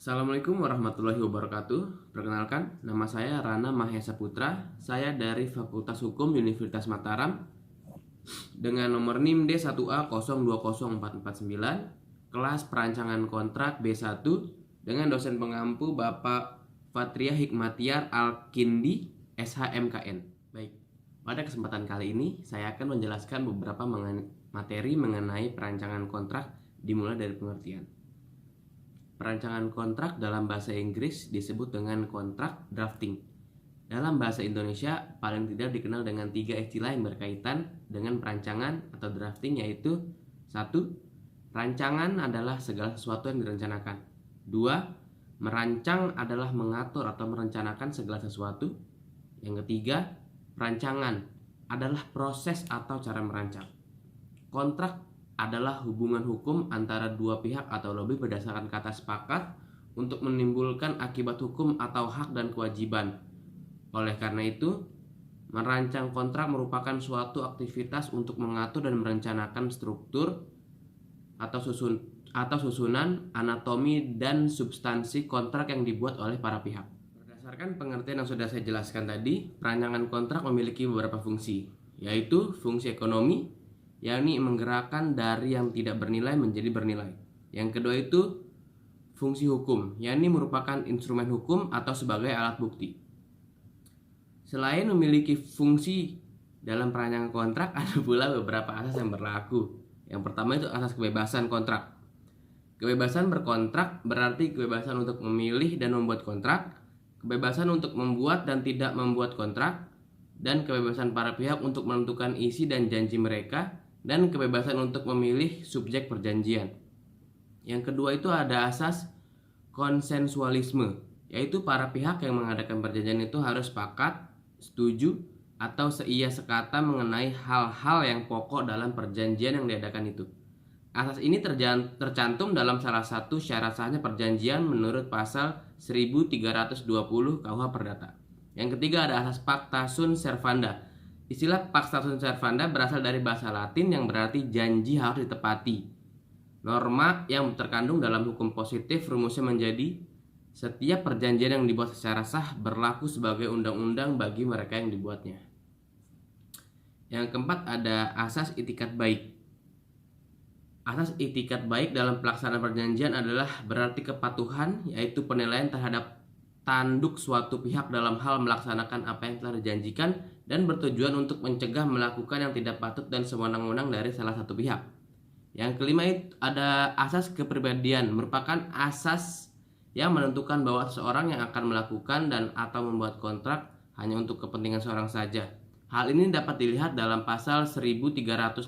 Assalamualaikum warahmatullahi wabarakatuh. Perkenalkan, nama saya Rana Mahesa Putra. Saya dari Fakultas Hukum Universitas Mataram dengan nomor NIM D1A020449, kelas perancangan kontrak B1 dengan dosen pengampu Bapak Fatria Hikmatiar Alkindi, SHMKN. Baik, pada kesempatan kali ini saya akan menjelaskan beberapa materi mengenai perancangan kontrak dimulai dari pengertian. Perancangan kontrak dalam bahasa Inggris disebut dengan kontrak drafting. Dalam bahasa Indonesia paling tidak dikenal dengan 3 istilah yang berkaitan dengan perancangan atau drafting, yaitu 1. Rancangan adalah segala sesuatu yang direncanakan. 2. Merancang adalah mengatur atau merencanakan segala sesuatu. Yang ketiga, perancangan adalah proses atau cara merancang. Kontrak adalah hubungan hukum antara dua pihak atau lebih berdasarkan kata sepakat untuk menimbulkan akibat hukum atau hak dan kewajiban. Oleh karena itu, merancang kontrak merupakan suatu aktivitas untuk mengatur dan merencanakan struktur atau susunan, anatomi, dan substansi kontrak yang dibuat oleh para pihak. Berdasarkan pengertian yang sudah saya jelaskan tadi, perancangan kontrak memiliki beberapa fungsi, yaitu fungsi ekonomi, yakni menggerakkan dari yang tidak bernilai menjadi bernilai. Yang kedua itu fungsi hukum, yakni merupakan instrumen hukum atau sebagai alat bukti. Selain memiliki fungsi dalam perancangan kontrak, ada pula beberapa asas yang berlaku. Yang pertama itu asas kebebasan kontrak. Kebebasan berkontrak berarti kebebasan untuk memilih dan membuat kontrak, kebebasan untuk membuat dan tidak membuat kontrak, dan kebebasan para pihak untuk menentukan isi dan janji mereka, dan kebebasan untuk memilih subjek perjanjian. Yang kedua itu ada asas konsensualisme, yaitu para pihak yang mengadakan perjanjian itu harus sepakat, setuju, atau seia sekata mengenai hal-hal yang pokok dalam perjanjian yang diadakan itu. Asas ini tercantum dalam salah satu syarat sahnya perjanjian menurut pasal 1320 KUH Perdata. Yang ketiga ada asas pacta sunt servanda. Istilah pacta sunt servanda berasal dari bahasa Latin yang berarti janji harus ditepati. Norma yang terkandung dalam hukum positif rumusnya menjadi setiap perjanjian yang dibuat secara sah berlaku sebagai undang-undang bagi mereka yang dibuatnya. Yang keempat ada asas itikat baik. Asas itikat baik dalam pelaksanaan perjanjian adalah berarti kepatuhan, yaitu penilaian terhadap tanduk suatu pihak dalam hal melaksanakan apa yang telah dijanjikan dan bertujuan untuk mencegah melakukan yang tidak patut dan sewenang-wenang dari salah satu pihak. Yang kelima itu ada asas kepribadian, merupakan asas yang menentukan bahwa seseorang yang akan melakukan dan atau membuat kontrak hanya untuk kepentingan seorang saja. Hal ini dapat dilihat dalam pasal 1315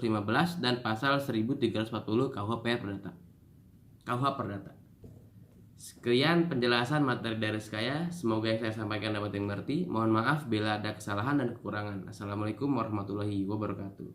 dan pasal 1340 KUH Perdata. Sekian penjelasan materi dari saya. Semoga yang saya sampaikan dapat dimengerti. Mohon maaf bila ada kesalahan dan kekurangan. Assalamualaikum warahmatullahi wabarakatuh.